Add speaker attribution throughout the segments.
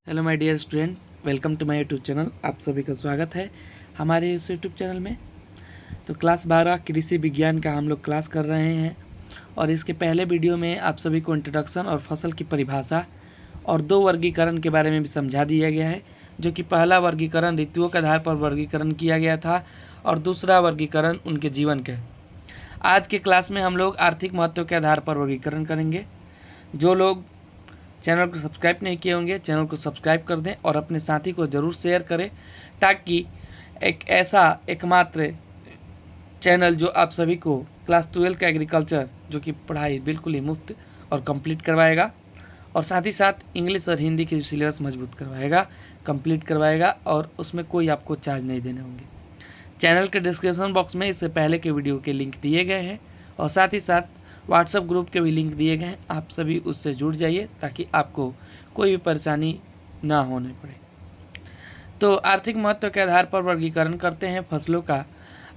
Speaker 1: Hello my dear student, welcome to my YouTube channel. आप सभी का स्वागत है हमारे इस यूट्यूब चैनल में। तो क्लास 12 कृषि विज्ञान का हम लोग क्लास कर रहे हैं और इसके पहले वीडियो में आप सभी को इंट्रोडक्शन और फसल की परिभाषा और दो वर्गीकरण के बारे में भी समझा दिया गया है। जो कि पहला वर्गीकरण ऋतुओं के आधार पर वर्गीकरण किया गया था और दूसरा वर्गीकरण उनके जीवन के। आज के क्लास में हम लोग आर्थिक महत्व के आधार पर वर्गीकरण करेंगे। जो लोग चैनल को सब्सक्राइब नहीं किए होंगे, चैनल को सब्सक्राइब कर दें और अपने साथी को ज़रूर शेयर करें, ताकि एक ऐसा एकमात्र चैनल जो आप सभी को क्लास 12 का एग्रीकल्चर जो कि पढ़ाई बिल्कुल ही मुफ्त और कंप्लीट करवाएगा और साथ ही साथ इंग्लिश और हिंदी की सिलेबस मजबूत करवाएगा, कंप्लीट करवाएगा और उसमें कोई आपको चार्ज नहीं देने होंगे। चैनल के डिस्क्रिप्शन बॉक्स में इससे पहले के वीडियो के लिंक दिए गए हैं और साथ ही साथ व्हाट्सएप ग्रुप के भी लिंक दिए गए हैं। आप सभी उससे जुड़ जाइए ताकि आपको कोई भी परेशानी ना होने पड़े। तो आर्थिक महत्व के आधार पर वर्गीकरण करते हैं फसलों का।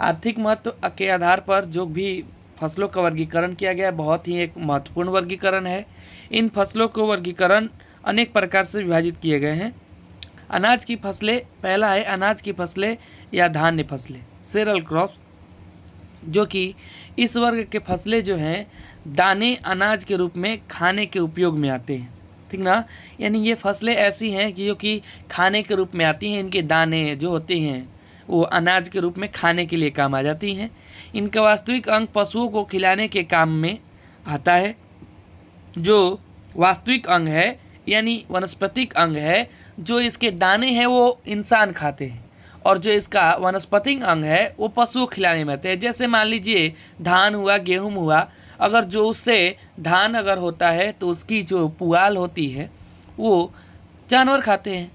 Speaker 1: आर्थिक महत्व के आधार पर जो भी फसलों का वर्गीकरण किया गया है बहुत ही एक महत्वपूर्ण वर्गीकरण है। इन फसलों को वर्गीकरण अनेक प्रकार से विभाजित किए गए हैं। अनाज की फसलें, पहला है अनाज की फसलें या धान्य फसलें, सेरल क्रॉप्स, जो कि इस वर्ग के फसलें जो हैं दाने अनाज के रूप में खाने के उपयोग में आते हैं, ठीक ना। यानी ये फसलें ऐसी हैं कि जो कि खाने के रूप में आती हैं। इनके दाने जो होते हैं वो अनाज के रूप में खाने के लिए काम आ जाती हैं। इनका वास्तविक अंग पशुओं को खिलाने के काम में आता है। जो वास्तविक अंग है यानी वनस्पतिक अंग है, जो इसके दाने हैं वो इंसान खाते हैं और जो इसका वनस्पतिक अंग है वो पशुओं खिलाने में आते हैं। जैसे मान लीजिए धान हुआ, गेहूँ हुआ, अगर जो उससे धान अगर होता है तो उसकी जो पुआल होती है वो जानवर खाते हैं।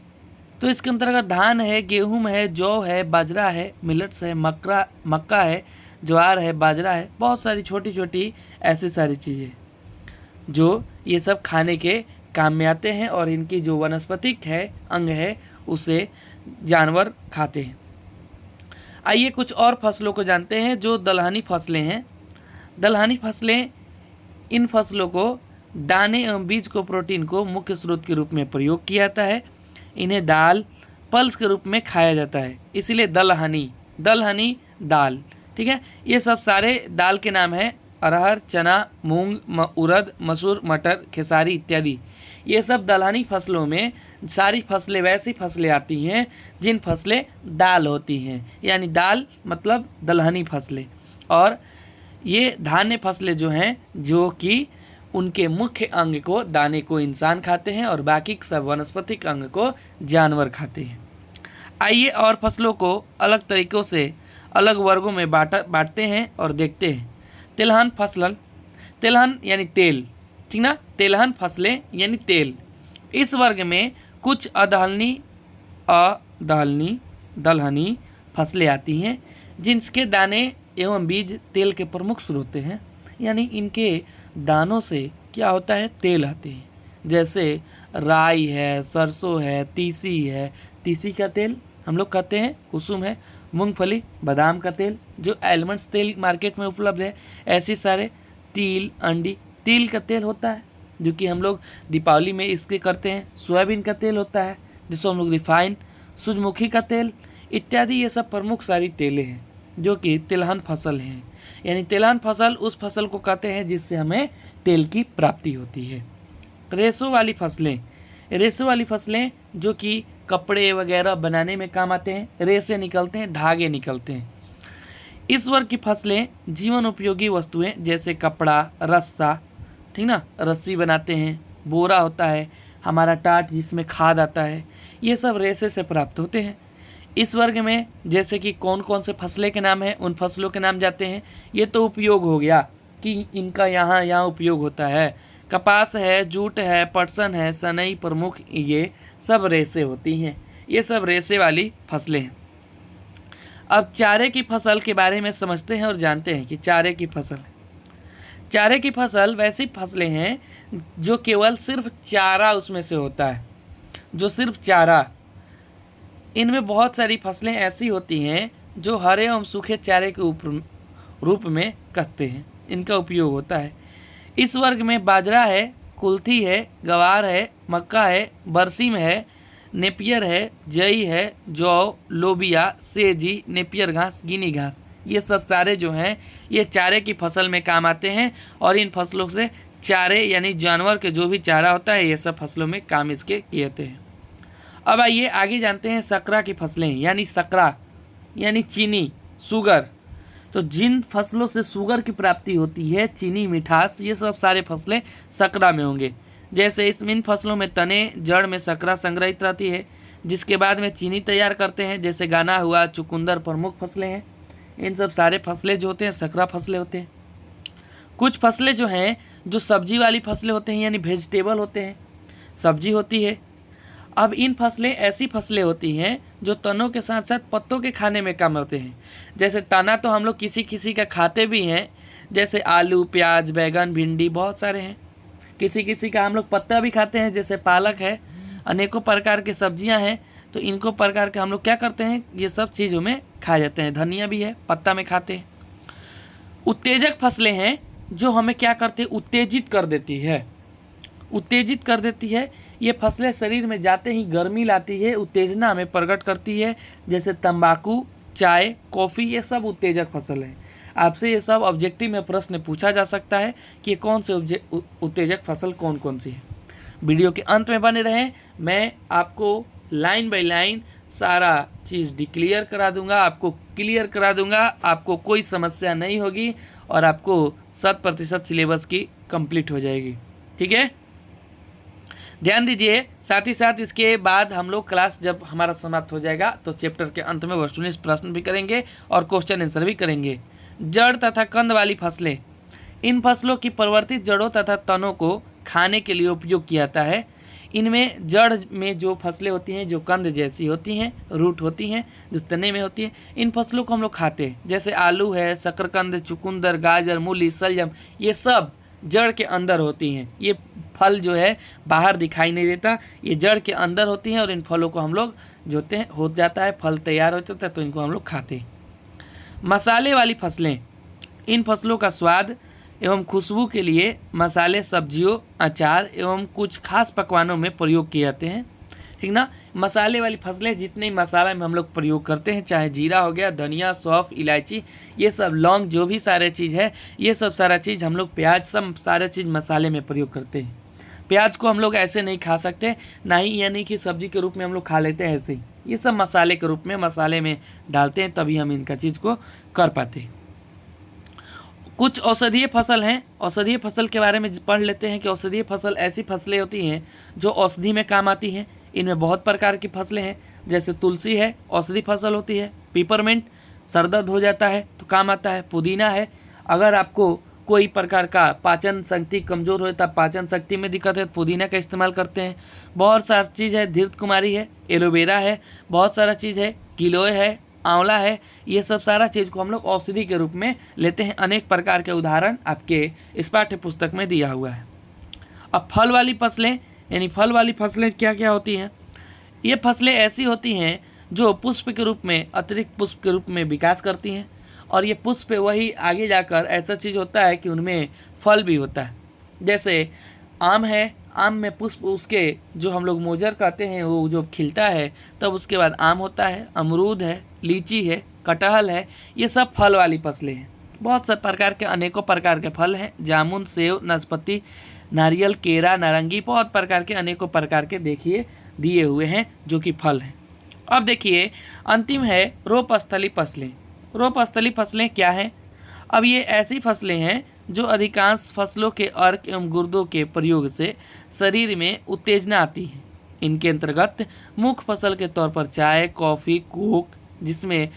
Speaker 1: तो इसके अंतर्गत धान है, गेहूँ है, जौ है, बाजरा है, मिलेट्स है, मक्का है, ज्वार है, बाजरा है, बहुत सारी छोटी छोटी ऐसी सारी चीज़ें जो ये सब खाने के काम में आते हैं और इनकी जो वनस्पतिक है अंग है उसे जानवर खाते हैं। आइए कुछ और फसलों को जानते हैं जो दलहनी फसलें हैं। दलहनी फसलें, इन फसलों को दाने एवं बीज को प्रोटीन को मुख्य स्रोत के रूप में प्रयोग किया जाता है। इन्हें दाल पल्स के रूप में खाया जाता है, इसीलिए दलहनी दाल, ठीक है। ये सब सारे दाल के नाम है अरहर, चना, मूंग, उड़द, मसूर, मटर, खेसारी इत्यादि। ये सब दलहनी फसलों में सारी फसलें वैसी फसलें आती हैं जिन फसलें दाल होती हैं, यानी दाल मतलब दलहनी फसलें। और ये धान्य फसलें जो हैं जो कि उनके मुख्य अंग को, दाने को इंसान खाते हैं और बाकी सब वनस्पतिक अंग को जानवर खाते हैं। आइए और फसलों को अलग तरीक़ों से अलग वर्गों में बांटते हैं और देखते हैं। तिलहन फसल, तिलहन यानी तेल, ठीक ना, तिलहन फसलें यानी तेल। इस वर्ग में कुछ दलहनी फसलें आती हैं जिनके दाने एवं बीज तेल के प्रमुख स्रोत हैं। यानी इनके दानों से क्या होता है, तेल आते हैं। जैसे राई है, सरसों है, तीसी है, तीसी का तेल हम लोग खाते हैं, कुसुम है, मूंगफली, बादाम का तेल जो एलमंड्स तेल मार्केट में उपलब्ध है, ऐसे सारे, तिल, अंडी, तिल का तेल होता है जो कि हम लोग दीपावली में इसके करते हैं। सोयाबीन का तेल होता है जिसको हम लोग रिफाइन, सूरजमुखी का तेल इत्यादि, ये सब प्रमुख सारी तेलें हैं जो कि तिलहन फसल हैं। यानी तिलहन फसल उस फसल को कहते हैं जिससे हमें तेल की प्राप्ति होती है। रेशों वाली फसलें, रेशों वाली फसलें जो कि कपड़े वगैरह बनाने में काम आते हैं, रेशे निकलते हैं, धागे निकलते हैं। इस वर्ग की फसलें जीवन उपयोगी वस्तुएं जैसे कपड़ा, रस्सा, ठीक ना, रस्सी बनाते हैं, बोरा होता है, हमारा टाट जिसमें खाद आता है, ये सब रेशे से प्राप्त होते हैं। इस वर्ग में जैसे कि कौन कौन से फसलें के नाम हैं, उन फसलों के नाम जाते हैं। ये तो उपयोग हो गया कि इनका यहाँ उपयोग होता है। कपास है, जूट है, पटसन है, सनई प्रमुख, ये सब रेशे होती हैं। ये सब रेशे वाली फसलें हैं। अब चारे की फसल के बारे में समझते हैं और जानते हैं कि चारे की फसल वैसी फसलें हैं जो केवल सिर्फ चारा उसमें से होता है, जो सिर्फ चारा। इनमें बहुत सारी फसलें ऐसी होती हैं जो हरे एवं सूखे चारे के रूप में कसते हैं, इनका उपयोग होता है। इस वर्ग में बाजरा है, कुल्थी है, गवार है, मक्का है, बरसीम है, नेपियर है, जई है, जौ, लोबिया, सेजी, नेपियर घास, गिनी घास, ये सब सारे जो हैं ये चारे की फसल में काम आते हैं और इन फसलों से चारे यानी जानवर के जो भी चारा होता है ये सब फसलों में काम इसके किए जाते हैं। अब आइए आगे जानते हैं सकरा की फसलें, यानी सकरा यानी चीनी, शुगर। तो जिन फसलों से शुगर की प्राप्ति होती है, चीनी, मिठास, ये सब सारे फसलें सकरा में होंगे। जैसे इन फसलों में तने, जड़ में सकरा संग्रहित रहती है, जिसके बाद में चीनी तैयार करते हैं। जैसे गाना हुआ, चुकंदर प्रमुख फसलें हैं। इन सब सारे फसलें जो होते हैं सकरा फसलें होते हैं। कुछ फसलें जो हैं जो सब्जी वाली फसलें होते हैं, यानी वेजिटेबल होते हैं, सब्जी होती है। अब इन फसलें ऐसी फसलें होती हैं जो तनों के साथ साथ पत्तों के खाने में काम आते हैं। जैसे तना तो हम लोग किसी किसी का खाते भी हैं, जैसे आलू, प्याज, बैगन, भिंडी, बहुत सारे हैं। किसी किसी का हम लोग पत्ता भी खाते हैं, जैसे पालक है, अनेकों प्रकार की सब्जियां हैं। तो इनको प्रकार के हम लोग क्या करते हैं, ये सब चीज़ों में खाए जाते हैं। धनिया भी है, पत्ता में खाते हैं। उत्तेजक फसलें हैं जो हमें क्या करते हैं, उत्तेजित कर देती है, उत्तेजित कर देती है। ये फसलें शरीर में जाते ही गर्मी लाती है, उत्तेजना हमें प्रकट करती है। जैसे तंबाकू, चाय, कॉफ़ी, ये सब उत्तेजक फसल है। आपसे ये सब ऑब्जेक्टिव में प्रश्न पूछा जा सकता है कि कौन से उत्तेजक फसल कौन कौन सी है। वीडियो के अंत में बने रहें, मैं आपको लाइन बाय लाइन सारा चीज़ डिक्लियर करा दूंगा, आपको क्लियर करा दूंगा, आपको कोई समस्या नहीं होगी और आपको 100% सिलेबस की कंप्लीट हो जाएगी। ठीक है, ध्यान दीजिए। साथ ही साथ इसके बाद हम लोग क्लास जब हमारा समाप्त हो जाएगा तो चैप्टर के अंत में वस्तुनिष्ठ प्रश्न भी करेंगे और क्वेश्चन आंसर भी करेंगे। जड़ तथा कंद वाली फसलें, इन फसलों की परिवर्तित जड़ों तथा तनों को खाने के लिए उपयोग किया जाता है। इनमें जड़ में जो फसलें होती हैं जो कंद जैसी होती हैं, रूट होती हैं, जो तने में होती हैं, इन फसलों को हम लोग खाते हैं। जैसे आलू है, शकरकंद, चुकंदर, गाजर, मूली, शलजम, ये सब जड़ के अंदर होती हैं। ये फल जो है बाहर दिखाई नहीं देता, ये जड़ के अंदर होती हैं और इन फलों को हम लोग जोते हैं, हो जाता है, फल तैयार हो जाता है तो इनको हम लोग खाते हैं। मसाले वाली फसलें, इन फसलों का स्वाद एवं खुशबू के लिए मसाले, सब्जियों, अचार एवं कुछ खास पकवानों में प्रयोग किए जाते हैं। ठीक ना। मसाले वाली फसलें जितने मसाला में हम लोग प्रयोग करते हैं, चाहे जीरा हो गया, धनिया, सौंफ, इलायची, ये सब, लौंग, जो भी सारे चीज़ है, ये सब सारा चीज़ हम लोग, प्याज, सब सारे चीज़ मसाले में प्रयोग करते हैं। प्याज को हम लोग ऐसे नहीं खा सकते, ना ही यानी कि सब्जी के रूप में हम लोग खा लेते हैं ऐसे ही। ये सब मसाले के रूप में मसाले में डालते हैं, तभी हम इनका चीज़ को कर पाते हैं। कुछ औषधीय फसल हैं, औषधीय फसल के बारे में पढ़ लेते हैं कि औषधीय फसल ऐसी फसलें होती हैं जो औषधि में काम आती हैं। इनमें बहुत प्रकार की फसलें हैं, जैसे तुलसी है, औषधि फसल होती है। पिपरमेंट, सर दर्द हो जाता है तो काम आता है। पुदीना है, अगर आपको कोई प्रकार का पाचन शक्ति कमज़ोर हो, तब पाचन शक्ति में दिक्कत है, पुदीना का इस्तेमाल करते हैं। बहुत सारी चीज़ है, धृत कुमारी है, एलोवेरा है, बहुत सारा चीज़ है, गिलोय है, आंवला है, ये सब सारा चीज़ को हम लोग औषधि के रूप में लेते हैं। अनेक प्रकार के उदाहरण आपके इस पाठ्य पुस्तक में दिया हुआ है। अब फल वाली फसलें, यानी फल वाली फसलें क्या क्या होती हैं। ये फसलें ऐसी होती हैं जो पुष्प के रूप में, अतिरिक्त पुष्प के रूप में विकास करती हैं और ये पुष्प वही आगे जाकर ऐसा चीज़ होता है कि उनमें फल भी होता है। जैसे आम है, आम में पुष्प उसके जो हम लोग मोजर कहते हैं वो जो खिलता है तब उसके बाद आम होता है। अमरूद है, लीची है, कटहल है, ये सब फल वाली फसलें हैं। बहुत से प्रकार के, अनेकों प्रकार के फल हैं, जामुन, सेव, नाशपाती, नारियल, केरा, नारंगी, बहुत प्रकार के, अनेकों प्रकार के देखिए दिए हुए हैं जो कि फल हैं। अब देखिए अंतिम है रोपस्थली फसलें। रोपस्थली फसलें क्या हैं। अब ये ऐसी फसलें हैं जो अधिकांश फसलों के अर्क एवं गुर्दों के प्रयोग से शरीर में उत्तेजना आती है। इनके अंतर्गत मुख्य फसल के तौर पर चाय, कॉफ़ी, कोक, जिसमें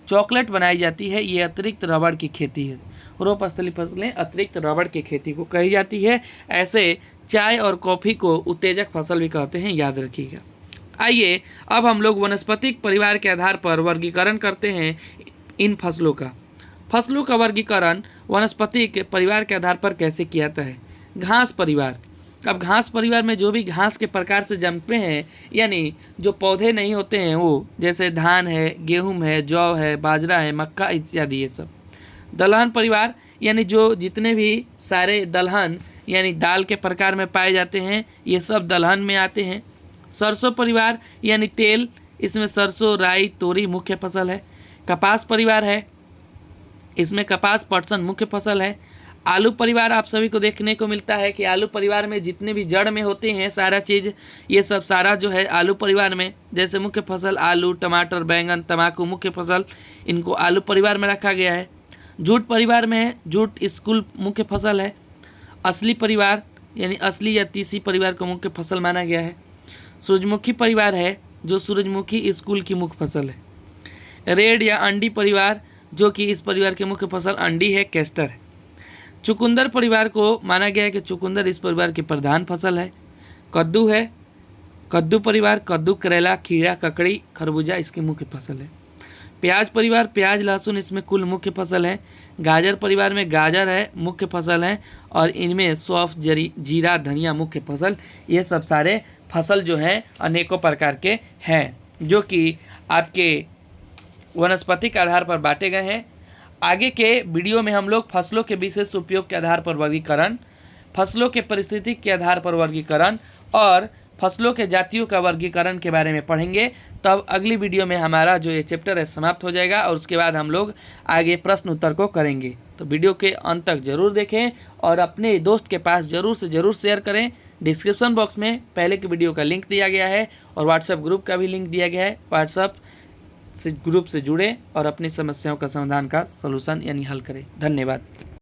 Speaker 1: चॉकलेट बनाई जाती है, ये अतिरिक्त रबड़ की खेती है। रोपस्थली फसलें अतिरिक्त रबड़ की खेती को कही जाती है। ऐसे चाय और कॉफ़ी को उत्तेजक फसल भी कहते हैं, याद रखिएगा। आइए अब हम लोग वनस्पतिक परिवार के आधार पर वर्गीकरण करते हैं इन फसलों का। फसलों का वर्गीकरण वनस्पतिक परिवार के आधार पर कैसे किया जाता है। घास परिवार। अब घास परिवार में जो भी घास के प्रकार से जन्मते हैं, यानी जो पौधे नहीं होते हैं वो, जैसे धान है, गेहूं है, जौ है, बाजरा है, मक्का इत्यादि, ये सब। दलहन परिवार, यानी जो जितने भी सारे दलहन यानी दाल के प्रकार में पाए जाते हैं, ये सब दलहन में आते हैं। सरसों परिवार यानी तेल, इसमें सरसों, राई, तोरी मुख्य फसल है। कपास परिवार है, इसमें कपास, पटसन मुख्य फसल है। आलू परिवार आप सभी को देखने को मिलता है कि आलू परिवार में जितने भी जड़ में होते हैं सारा चीज़, ये सब सारा जो है आलू परिवार में, जैसे मुख्य फसल आलू, टमाटर, बैंगन, तम्बाकू मुख्य फसल, इनको आलू परिवार में रखा गया है। जूट परिवार में है, जूट स्कूल मुख्य फसल है। असली परिवार यानी असली या तीसी परिवार को मुख्य फसल माना गया है। सूरजमुखी परिवार है, जो सूरजमुखी स्कूल की मुख्य फसल है। रेड या अंडी परिवार, जो कि इस परिवार की मुख्य फसल अंडी है, कैस्टर है। चुकंदर परिवार को माना गया है कि चुकंदर इस परिवार की प्रधान फसल है। कद्दू है, कद्दू परिवार, कद्दू, करेला, खीरा, ककड़ी, खरबूजा इसकी मुख्य फसल है। प्याज परिवार, प्याज, लहसुन इसमें कुल मुख्य फसल है। गाजर परिवार में गाजर है मुख्य फसल है, और इनमें सौंफ, जीरा, धनिया मुख्य फसल। ये सब सारे फसल जो हैं अनेकों प्रकार के हैं, जो कि आपके वनस्पतिक आधार पर बांटे गए हैं। आगे के वीडियो में हम लोग फसलों के विशेष उपयोग के आधार पर वर्गीकरण, फसलों के परिस्थिति के आधार पर वर्गीकरण और फसलों के जातियों का वर्गीकरण के बारे में पढ़ेंगे। तब अगली वीडियो में हमारा जो ये चैप्टर है समाप्त हो जाएगा, और उसके बाद हम लोग आगे प्रश्न उत्तर को करेंगे। तो वीडियो के अंत तक जरूर देखें और अपने दोस्त के पास ज़रूर से ज़रूर शेयर करें। डिस्क्रिप्शन बॉक्स में पहले की वीडियो का लिंक दिया गया है और व्हाट्सएप ग्रुप का भी लिंक दिया गया है। व्हाट्सएप से ग्रुप से जुड़े और अपनी समस्याओं का समाधान का सलूशन यानी हल करें। धन्यवाद।